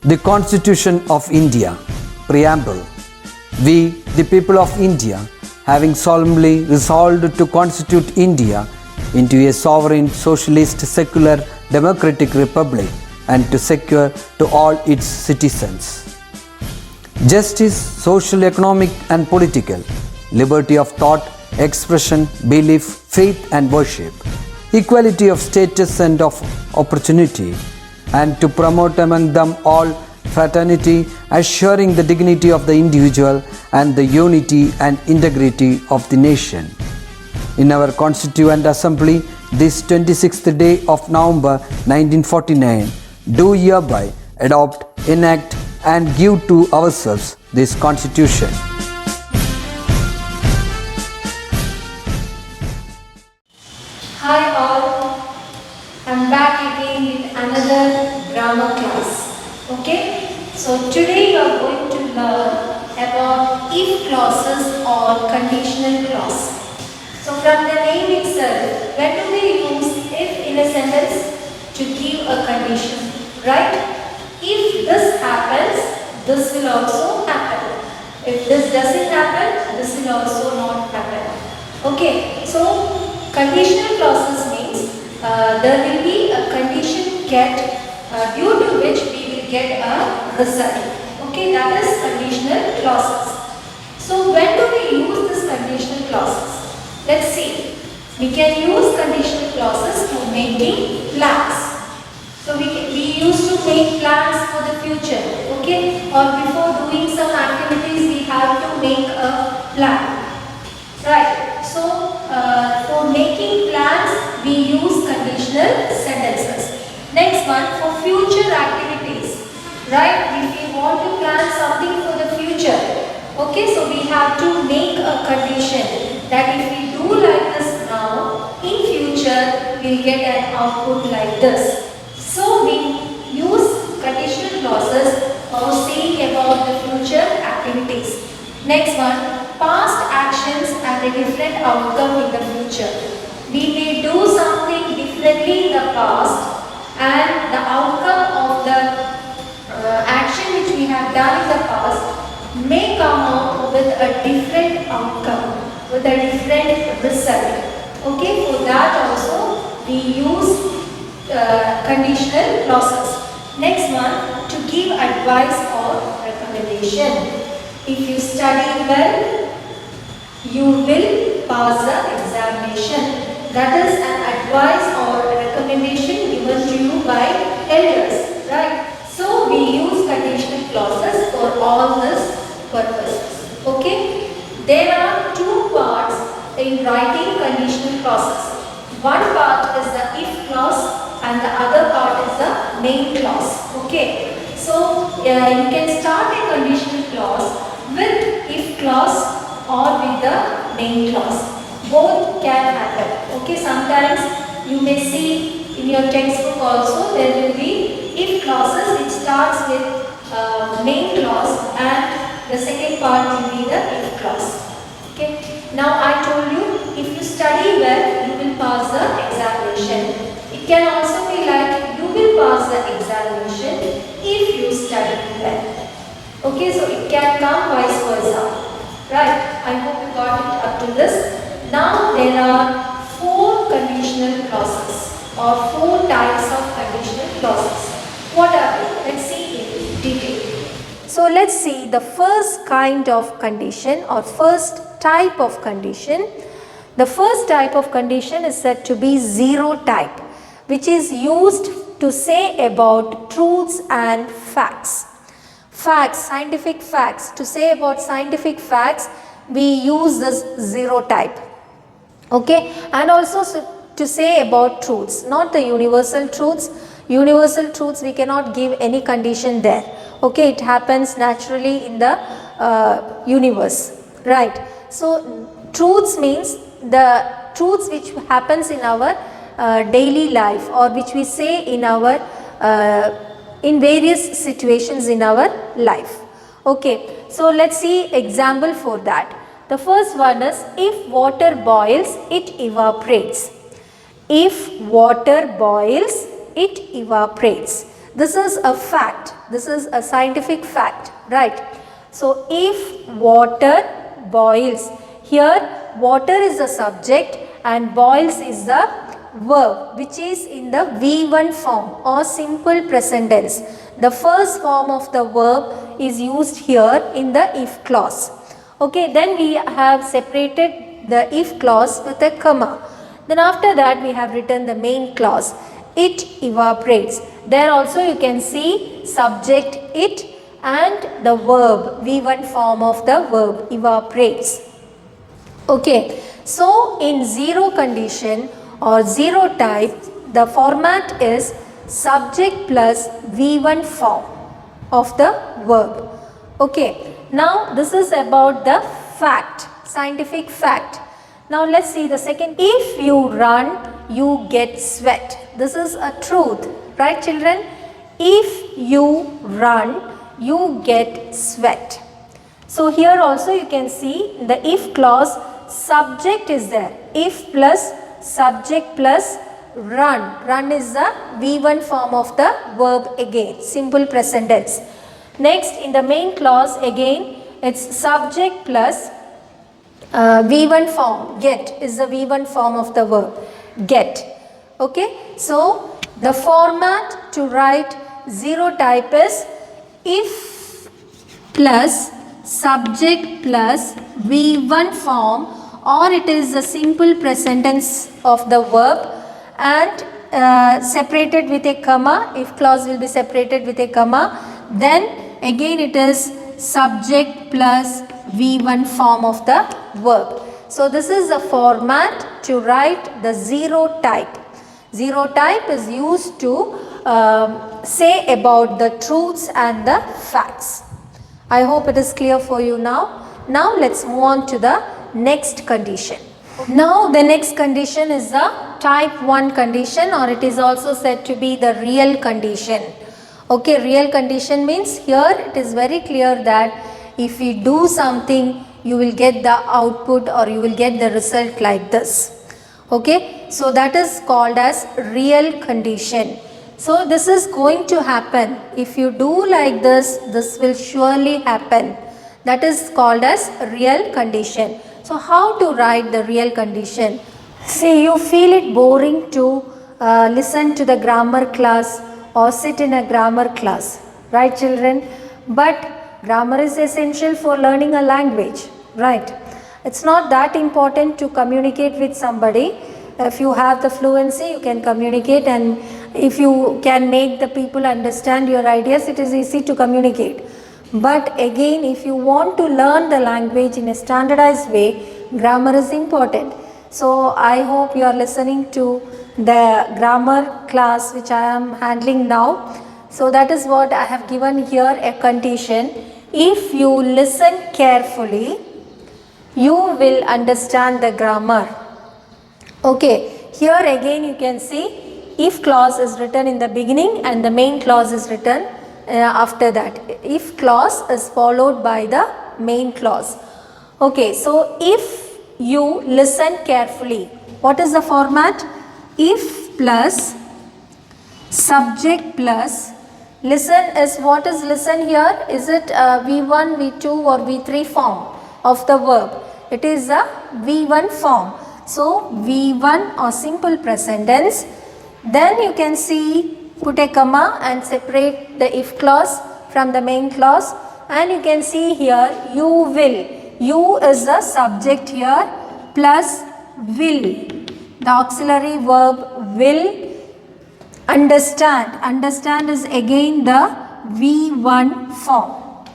The Constitution of India, Preamble. We, the people of India, having solemnly resolved to constitute India into a sovereign, socialist, secular, democratic republic and to secure to all its citizens justice, social, economic and political, liberty of thought, expression, belief, faith and worship, equality of status and of opportunity, and to promote among them all fraternity, assuring the dignity of the individual and the unity and integrity of the nation. In our Constituent Assembly, this 26th day of November 1949, do hereby adopt, enact and give to ourselves this Constitution. Hi all, I'm back again with another grammar class. Okay, so today you are going to learn about if clauses or conditional clause. So from the name itself, when do we use if in a sentence? To give a condition, right? If this happens, this will also happen. If this doesn't happen, this will also not happen. Okay, so conditional clauses means there will be a condition get due to which we will get a result. Okay, that is conditional clauses. So when do we use this conditional clauses? Let's see. We can use conditional clauses to making plans. So we used to make plans for the future. Okay, or before doing some activities we have to make a plan. Right. So for making plans we use conditional sentences. Next one, for future activities. Right. If we want to plan something for the future. Okay, so we have to make a condition that if we do like this now, in future we will get an output like this. So we use conditional clauses for saying about the future activities. Next one, past actions and a different outcome in the future. We may do something differently in the past and the outcome of the action which we have done in the past may come out with a different outcome, with a different result. Okay, for that also we use conditional clauses. Next one, to give advice or recommendation. If you study well, you will pass the examination. That is an advice or recommendation given to you by elders, right? So we use conditional clauses for all these purposes. Okay? There are two parts in writing conditional clauses. One part is the if clause and the other part is the main clause. Okay? So you can start a conditional clause with if clause or with the main clause. Both can happen. Okay, sometimes you may see in your textbook also there will be if clauses which starts with main clause and the second part will be the if clause. Okay, now I told you if you study well you will pass the examination. It can also be like you will pass the examination if you study well. Okay, so it can come vice versa. Right, I hope you got it up to this. Now there are 4 conditional clauses or 4 types of conditional clauses. What are they? Let's see in detail. So let's see the first kind of condition or first type of condition. The first type of condition is said to be zero type, which is used to say about truths and facts. Facts, scientific facts. To say about scientific facts, we use this zero type. Okay, and also to say about truths, not the universal truths. Universal truths we cannot give any condition there. Okay, it happens naturally in the universe, right? So truths means the truths which happens in our daily life or which we say in our in various situations in our life. Okay, so let's see example for that. The first one is if water boils, it evaporates. If water boils, it evaporates. This is a fact. This is a scientific fact, right? So if water boils, here water is the subject and boils is the verb, which is in the V1 form or simple present tense. The first form of the verb is used here in the if clause. Okay, then we have separated the if clause with a comma. Then after that we have written the main clause. It evaporates. There also you can see subject it and the verb, V1 form of the verb, evaporates. Okay, so in zero condition or zero type, the format is subject plus V1 form of the verb. Okay, now this is about the fact, scientific fact. Now let's see the second. If you run, you get sweat. This is a truth, right children? If you run, you get sweat. So here also you can see the if clause, subject is there. If plus subject plus run. Run is the V1 form of the verb again, simple present tense. Next in the main clause again it's subject plus V1 form, get is the V1 form of the verb, get. Okay, so the format to write zero type is if plus subject plus V1 form, or it is a simple present tense of the verb and separated with a comma. If clause will be separated with a comma, then again it is subject plus V1 form of the verb. So this is the format to write the zero type. Zero type is used to say about the truths and the facts. I hope it is clear for you now. Now let's move on to the next condition. Now the next condition is the type 1 condition, or it is also said to be the real condition. Okay, real condition means here it is very clear that if we do something, you will get the output or you will get the result like this. Okay, so that is called as real condition. So this is going to happen. If you do like this, this will surely happen. That is called as real condition. So how to write the real condition? See, you feel it boring to listen to the grammar class or sit in a grammar class, right children? But grammar is essential for learning a language, right? It's not that important to communicate with somebody. If you have the fluency, you can communicate, and if you can make the people understand your ideas, it is easy to communicate. But again, if you want to learn the language in a standardized way, grammar is important. So I hope you are listening to the grammar class which I am handling now. So that is what I have given here, a condition. If you listen carefully, you will understand the grammar. Okay, here again you can see if clause is written in the beginning and the main clause is written after that. If clause is followed by the main clause. Okay, so if you listen carefully, what is the format? If plus subject plus listen is, what is listen here? Is it V1, V2 or V3 form of the verb? It is a V1 form. So V1 or simple present tense. Then you can see, put a comma and separate the if clause from the main clause, and you can see here you will. You is the subject here plus will. The auxiliary verb will. Understand. Understand is again the V1 form.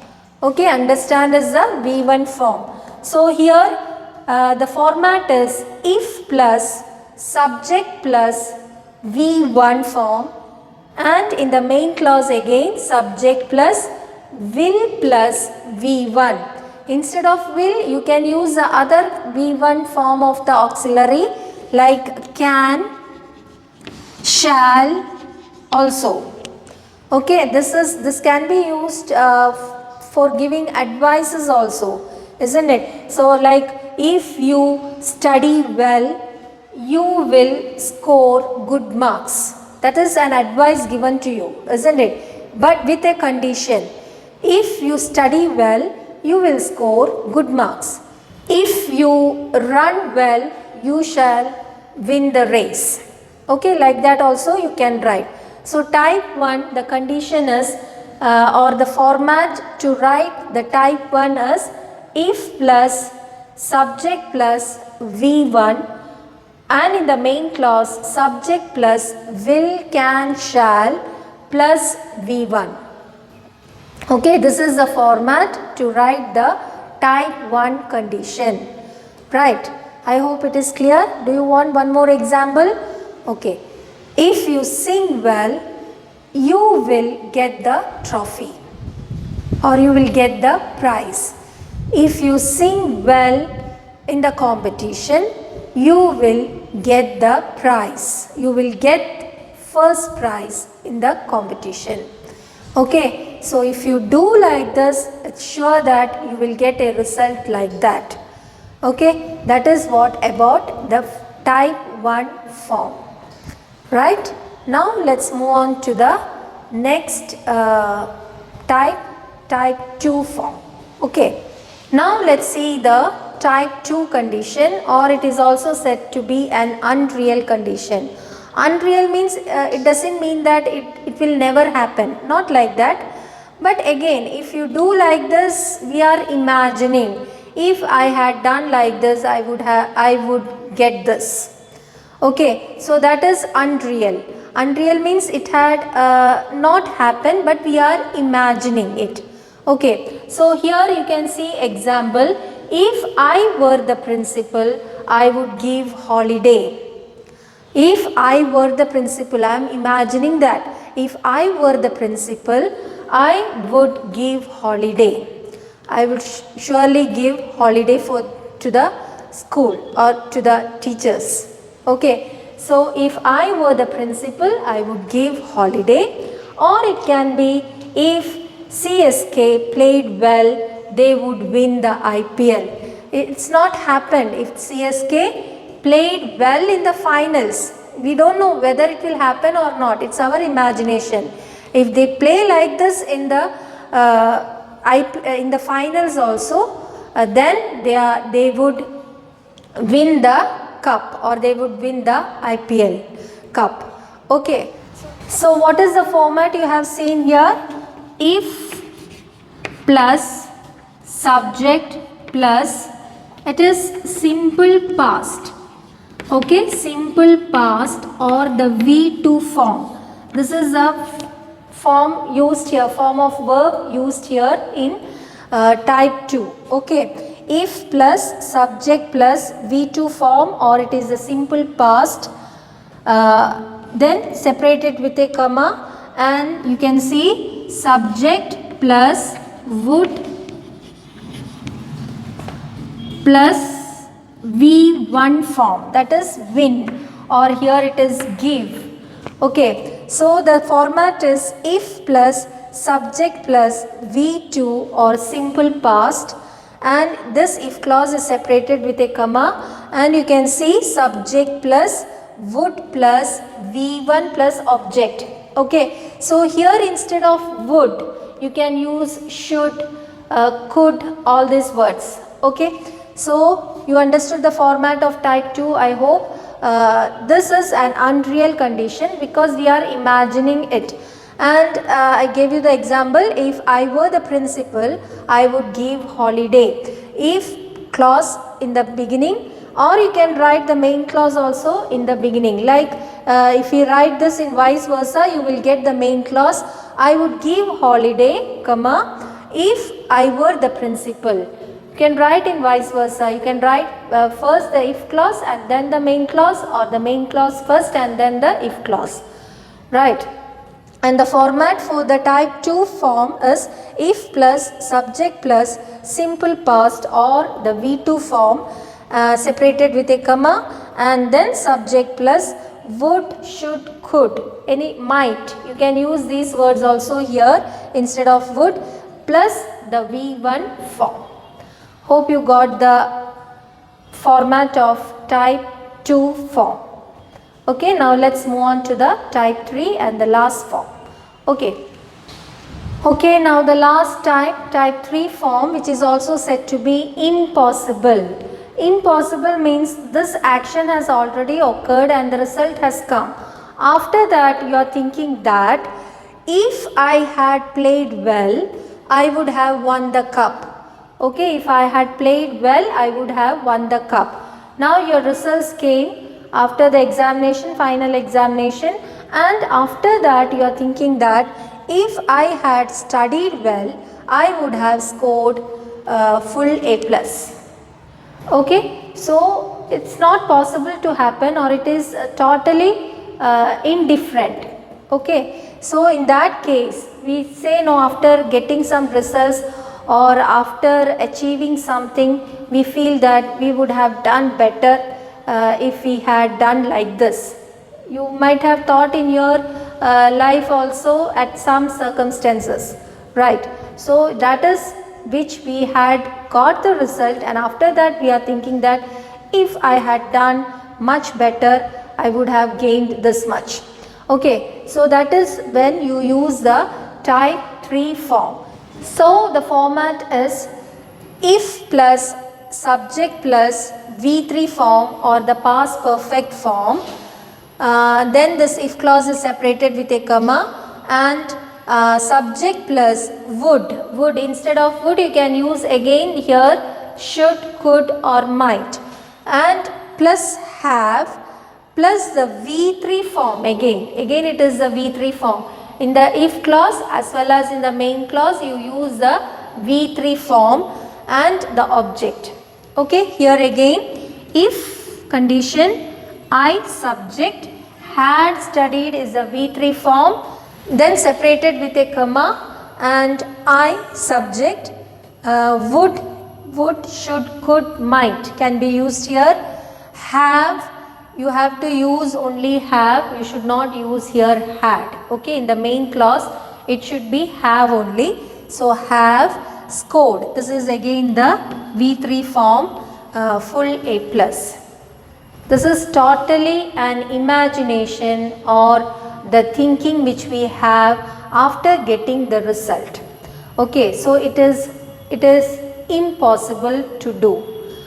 Okay, understand is the V1 form. So here the format is if plus subject plus V1 form, and in the main clause again subject plus will plus V1. Instead of will, you can use the other V1 form of the auxiliary like can, shall also. Okay, this can be used for giving advices also, isn't it? So like if you study well, you will score good marks. That is an advice given to you, isn't it? but with a condition. If you study well, you will score good marks. If you run well, you shall win the race. Okay, like that also you can write. So type 1, the condition is or the format to write the type 1 is if plus subject plus V1, and in the main clause subject plus will, can, shall plus V1. Okay, this is the format to write the type 1 condition. Right, I hope it is clear. Do you want one more example? Okay, if you sing well, you will get the trophy or you will get the prize. If you sing well in the competition, you will get the prize. You will get first prize in the competition. Okay, so if you do like this, it's sure that you will get a result like that. Okay, that is what about the type 1 form. Right, now let's move on to the next type 2 form. Okay, now let's see the type 2 condition, or it is also said to be an unreal condition. Unreal means it doesn't mean that it will never happen, not like that. But again, if you do like this, we are imagining, if I had done like this, I would get this. Okay, so that is unreal. Unreal means it had not happened, but we are imagining it. Okay, so here you can see example. If I were the principal, I would give holiday. If I were the principal, I am imagining that. If I were the principal, I would give holiday. I would surely give holiday to the school or to the teachers. Okay, so if I were the principal, I would give holiday. Or it can be if CSK played well, they would win the IPL. It's not happened. If CSK played well in the finals, we don't know whether it will happen or not. It's our imagination. If they play like this in the finals also, then they would win the cup, or they would win the IPL cup. Okay, so what is the format you have seen here? If plus subject plus, it is simple past. Okay, simple past or the V2 form. This is a form used here, form of verb used here in type 2. Okay, if plus subject plus V2 form, or it is a simple past, then separate it with a comma, and you can see subject plus would plus V1 form, that is win, or here it is give. Okay, so the format is if plus subject plus V2 or simple past, and this if clause is separated with a comma, and you can see subject plus would plus V1 plus object. Okay, so here instead of would, you can use should, could, all these words. Okay, so you understood the format of type 2, I hope. This is an unreal condition because we are imagining it. And I gave you the example, if I were the principal, I would give holiday. If clause in the beginning, or you can write the main clause also in the beginning. Like if you write this in vice versa, you will get the main clause. I would give holiday, comma, if I were the principal. You can write in vice versa. You can write first the if clause and then the main clause, or the main clause first and then the if clause. Right. And the format for the type 2 form is if plus subject plus simple past, or the V2 form separated with a comma, and then subject plus would, should, could, any might. You can use these words also here instead of would, plus the V1 form. Hope you got the format of type 2 form. Okay, now let's move on to the type 3 and the last form. Okay, Okay, now the last type, type 3 form, which is also said to be impossible. Impossible means this action has already occurred and the result has come. After that, you are thinking that if I had played well, I would have won the cup. Okay, if I had played well, I would have won the cup. Now your results came after the examination, final examination, and after that you are thinking that if I had studied well, I would have scored full A plus. Okay, so it's not possible to happen, or it is totally indifferent. Okay, so in that case we say no, after getting some results or after achieving something, we feel that we would have done better if we had done like this. You might have thought in your life also at some circumstances, right? So that is which we had got the result, and after that we are thinking that if I had done much better, I would have gained this much. Okay, so that is when you use the type 3 form. So the format is if plus subject plus V3 form or the past perfect form. Then this if clause is separated with a comma, and subject plus would instead of would you can use again here should, could or might, and plus have plus the V3 form again it is the V3 form. In the if clause as well as in the main clause you use the V3 form and the object. Okay, here again if condition I subject had studied is the V3 form, then separated with a comma, and I subject would, should, could, might can be used here. Have, you have to use only have, you should not use here had. Okay, in the main clause it should be have only. So have scored. This is again the V3 form, full A plus. This is totally an imagination or the thinking which we have after getting the result. Okay, so it is impossible to do.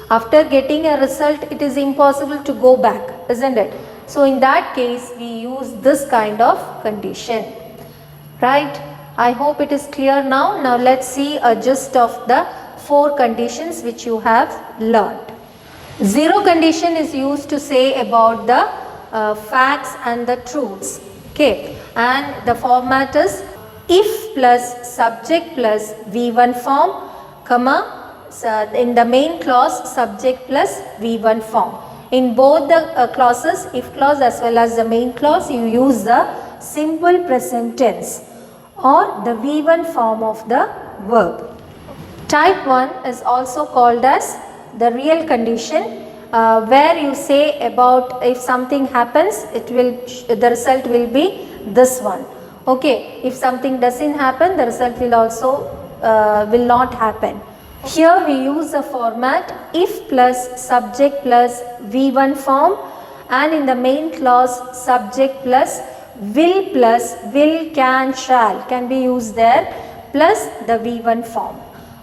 After getting a result, it is impossible to go back, isn't it? So in that case, we use this kind of condition, right? I hope it is clear now. Now let's see a gist of the 4 conditions which you have learned. Zero condition is used to say about the facts and the truths. Okay, and the format is if plus subject plus V1 form, comma, in the main clause subject plus V1 form. In both the clauses, if clause as well as the main clause, you use the simple present tense or the V1 form of the verb. Type 1 is also called as the real condition, where you say about if something happens, the result will be this one. Okay, if something doesn't happen, the result will also will not happen. Here we use the format if plus subject plus V1 form, and in the main clause subject plus will, can, shall can be used there plus the V1 form.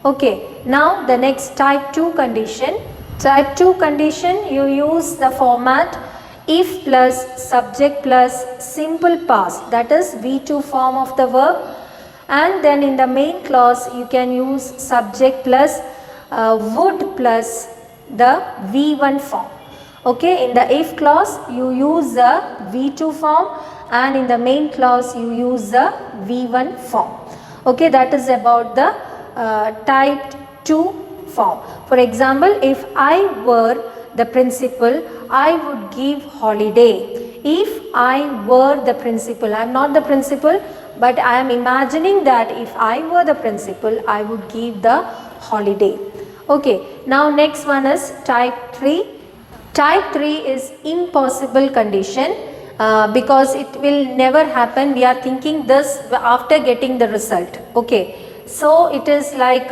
Okay, now the next type 2 condition. Type 2 condition, you use the format if plus subject plus simple past, that is V2 form of the verb, and then in the main clause you can use subject plus would plus the V1 form. Okay, in the if clause you use the V2 form, and in the main clause you use the V1 form. Okay, that is about the type 2 form. For example, if I were the principal, I would give holiday. If I were the principal, I am not the principal, but I am imagining that if I were the principal, I would give the holiday. Okay, now next one is type 3. Type 3 is impossible condition because it will never happen. We are thinking this after getting the result. Okay, so it is like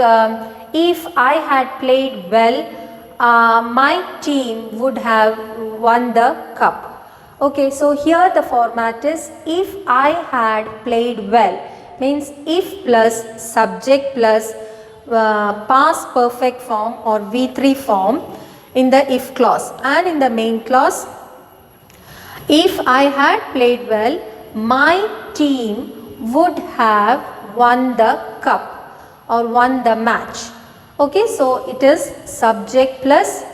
if I had played well, my team would have won the cup. Okay, so here the format is if I had played well. means if plus subject plus past perfect form or V3 form in the if clause, and in the main clause, if I had played well, my team would have won the cup or won the match. Okay, so it is subject plus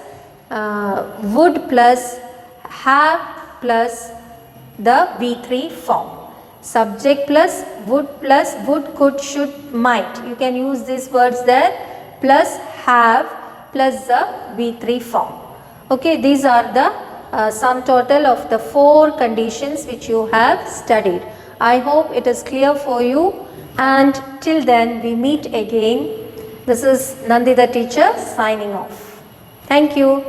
would plus have plus the V3 form. Subject plus would, could, should, might. You can use these words there, plus have plus the V3 form. Okay, these are the sum total of the 4 conditions which you have studied. I hope it is clear for you, and till then we meet again. This is Nandita teacher signing off. Thank you.